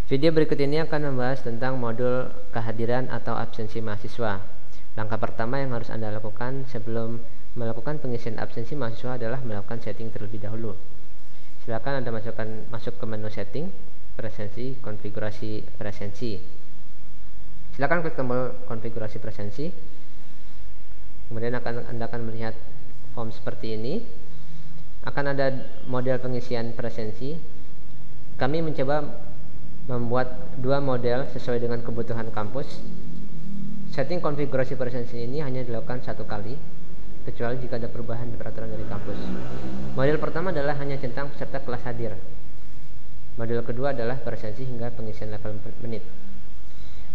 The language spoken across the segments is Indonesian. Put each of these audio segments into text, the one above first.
Video berikut ini akan membahas tentang modul kehadiran atau absensi mahasiswa. Langkah pertama yang harus Anda lakukan sebelum melakukan pengisian absensi mahasiswa adalah melakukan setting terlebih dahulu. Silakan Anda masuk ke menu setting, presensi, konfigurasi presensi. Silakan klik tombol konfigurasi presensi. Kemudian Anda akan melihat form seperti ini. Akan ada model pengisian presensi. Kami mencoba membuat dua model sesuai dengan kebutuhan kampus. Setting konfigurasi presensi ini hanya dilakukan satu kali, kecuali jika ada perubahan di peraturan dari kampus. Model pertama adalah hanya centang peserta kelas hadir. Model kedua adalah presensi hingga pengisian level menit.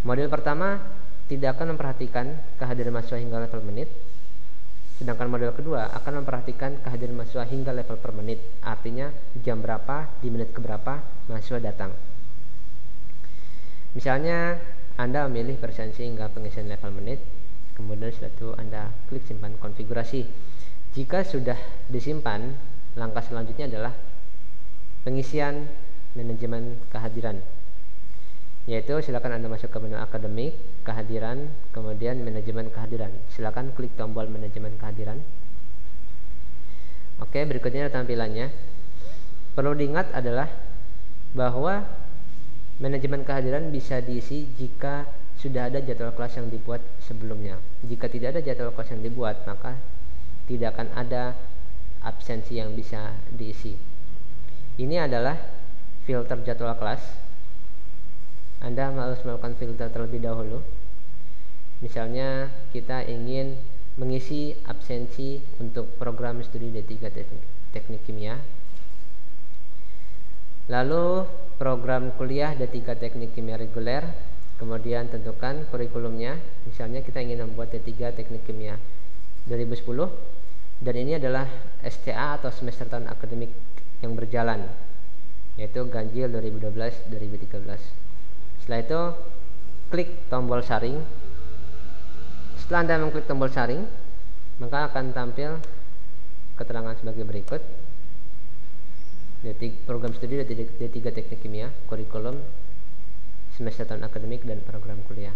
Model pertama tidak akan memperhatikan kehadiran mahasiswa hingga level menit, sedangkan model kedua akan memperhatikan kehadiran mahasiswa hingga level per menit. Artinya jam berapa, di menit keberapa mahasiswa datang. Misalnya Anda memilih presensi hingga pengisian level menit, kemudian setelah itu Anda klik simpan konfigurasi. Jika sudah disimpan, langkah selanjutnya adalah pengisian manajemen kehadiran, yaitu silakan Anda masuk ke menu akademik, kehadiran, kemudian manajemen kehadiran. Silakan klik tombol manajemen kehadiran. Oke, berikutnya tampilannya. Perlu diingat adalah bahwa manajemen kehadiran bisa diisi jika sudah ada jadwal kelas yang dibuat sebelumnya. Jika tidak ada jadwal kelas yang dibuat, maka tidak akan ada absensi yang bisa diisi. Ini adalah filter jadwal kelas. Anda harus melakukan filter terlebih dahulu. Misalnya kita ingin mengisi absensi untuk program studi D3 Teknik Kimia, lalu program kuliah D3 Teknik Kimia reguler, kemudian tentukan kurikulumnya. Misalnya kita ingin membuat D3 Teknik Kimia 2010, dan ini adalah STA atau semester tahun akademik yang berjalan, yaitu ganjil 2012-2013. Setelah itu klik tombol saring. Setelah Anda mengklik tombol saring, maka akan tampil keterangan sebagai berikut: program studi D3 Teknik Kimia, kurikulum, semester tahun akademik, dan program kuliah.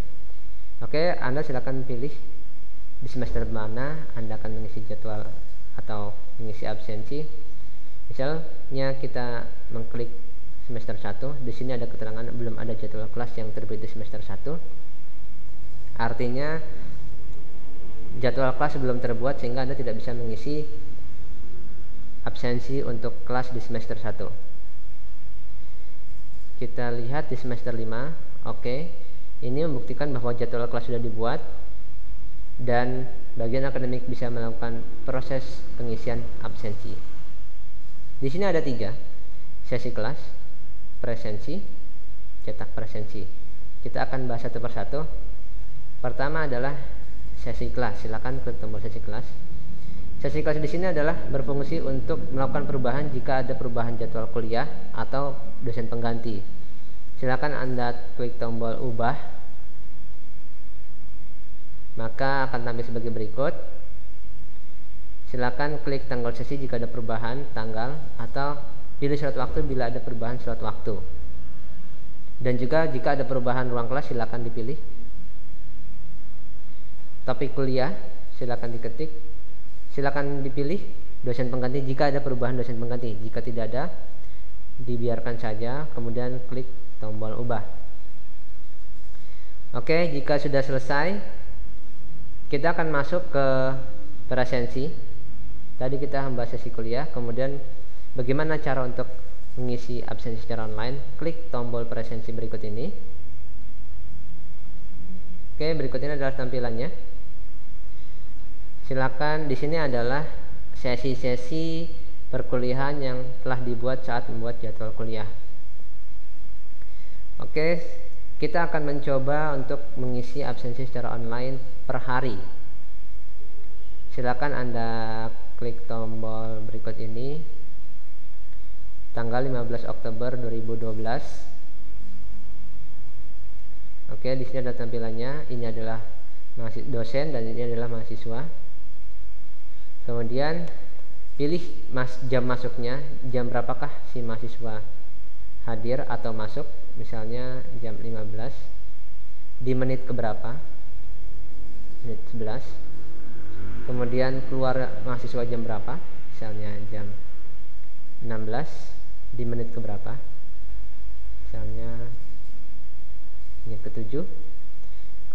Oke, Anda silakan pilih di semester mana Anda akan mengisi jadwal atau mengisi absensi. Misalnya kita mengklik semester 1, di sini ada keterangan belum ada jadwal kelas yang terbit di semester 1. Artinya jadwal kelas belum terbuat sehingga Anda tidak bisa mengisi absensi untuk kelas di semester 1. Kita lihat di semester 5. Oke, ini membuktikan bahwa jadwal kelas sudah dibuat dan bagian akademik bisa melakukan proses pengisian absensi. Di sini ada 3: sesi kelas, presensi, cetak presensi. Kita akan bahas satu persatu. Pertama adalah sesi kelas. Silakan klik tombol sesi kelas. Sesi kelas di sini adalah berfungsi untuk melakukan perubahan jika ada perubahan jadwal kuliah atau dosen pengganti. Silakan Anda klik tombol ubah, maka akan tampil sebagai berikut. Silakan klik tanggal sesi jika ada perubahan tanggal, atau pilih slot waktu bila ada perubahan slot waktu. Dan juga jika ada perubahan ruang kelas, silakan dipilih. Topik kuliah silakan diketik. Silakan dipilih dosen pengganti jika ada perubahan dosen pengganti. Jika tidak ada, dibiarkan saja, kemudian klik tombol ubah. Oke, jika sudah selesai, kita akan masuk ke presensi. Tadi kita membahas sesi kuliah, kemudian bagaimana cara untuk mengisi absensi secara online. Klik tombol presensi berikut ini. Oke, berikut ini adalah tampilannya. Silakan, di sini adalah sesi-sesi perkuliahan yang telah dibuat saat membuat jadwal kuliah. Oke, kita akan mencoba untuk mengisi absensi secara online per hari. Silakan Anda klik tombol berikut ini. Tanggal 15 Oktober 2012. Oke, di sini ada tampilannya. Ini adalah dosen dan ini adalah mahasiswa. Kemudian pilih jam masuknya, jam berapakah si mahasiswa hadir atau masuk, misalnya jam 15, di menit keberapa, menit 11. Kemudian keluar mahasiswa jam berapa, misalnya jam 16, di menit keberapa, misalnya menit ke-7.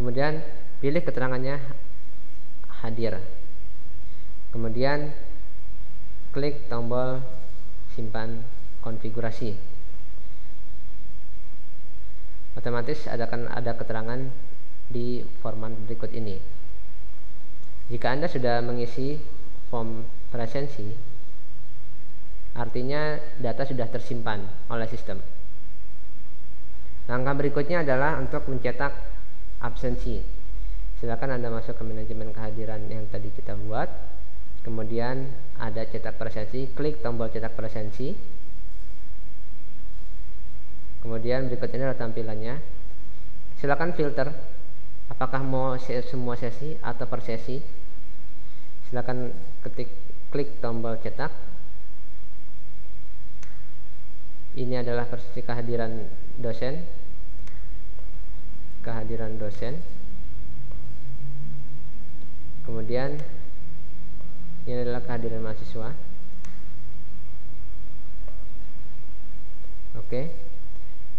Kemudian pilih keterangannya hadir. Kemudian klik tombol simpan konfigurasi. Otomatis akan ada keterangan di format berikut ini. Jika Anda sudah mengisi form presensi, artinya data sudah tersimpan oleh sistem. Langkah berikutnya adalah untuk mencetak absensi. Silakan Anda masuk ke manajemen kehadiran yang tadi kita buat. Kemudian ada cetak presensi, klik tombol cetak presensi. Kemudian berikutnya adalah tampilannya. Silakan filter apakah mau semua sesi atau per sesi. Silakan klik tombol cetak. Ini adalah versi kehadiran dosen. Kehadiran dosen. Kemudian ini adalah kehadiran mahasiswa. Oke.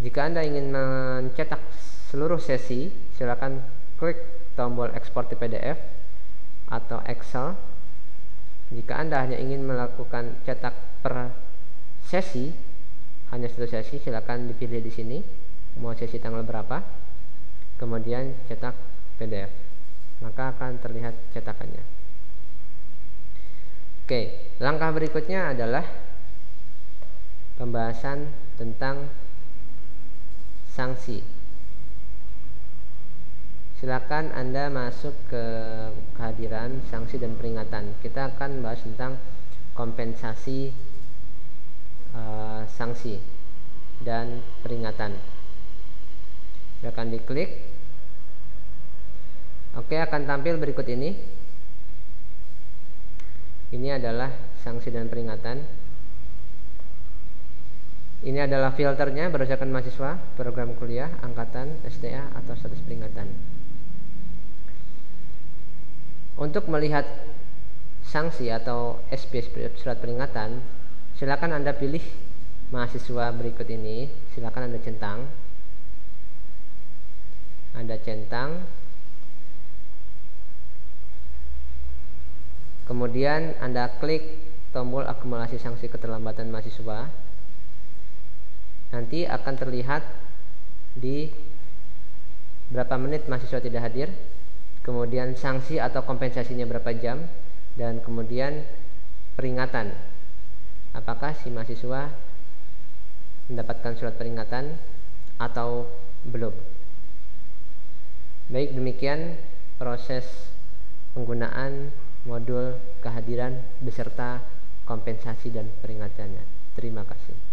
Jika Anda ingin mencetak seluruh sesi, silakan klik tombol ekspor ke PDF atau Excel. Jika Anda hanya ingin melakukan cetak per sesi, hanya satu sesi, silakan dipilih di sini mau sesi tanggal berapa. Kemudian cetak PDF, maka akan terlihat cetakannya. Oke, langkah berikutnya adalah pembahasan tentang sanksi. Silakan Anda masuk ke kehadiran sanksi dan peringatan. Kita akan bahas tentang kompensasi sanksi dan peringatan. Silakan diklik. Oke, akan tampil berikut ini. Ini adalah sanksi dan peringatan. Ini adalah filternya berdasarkan mahasiswa, program kuliah, angkatan, STA, atau status peringatan. Untuk melihat sanksi atau SP surat peringatan, silakan Anda pilih mahasiswa berikut ini. Silakan Anda centang. Anda centang. Kemudian Anda klik tombol akumulasi sanksi keterlambatan mahasiswa. Nanti akan terlihat di berapa menit mahasiswa tidak hadir, kemudian sanksi atau kompensasinya berapa jam, dan kemudian peringatan. Apakah si mahasiswa mendapatkan surat peringatan atau belum. Baik, demikian proses penggunaan modul kehadiran beserta kompensasi dan peringatannya. Terima kasih.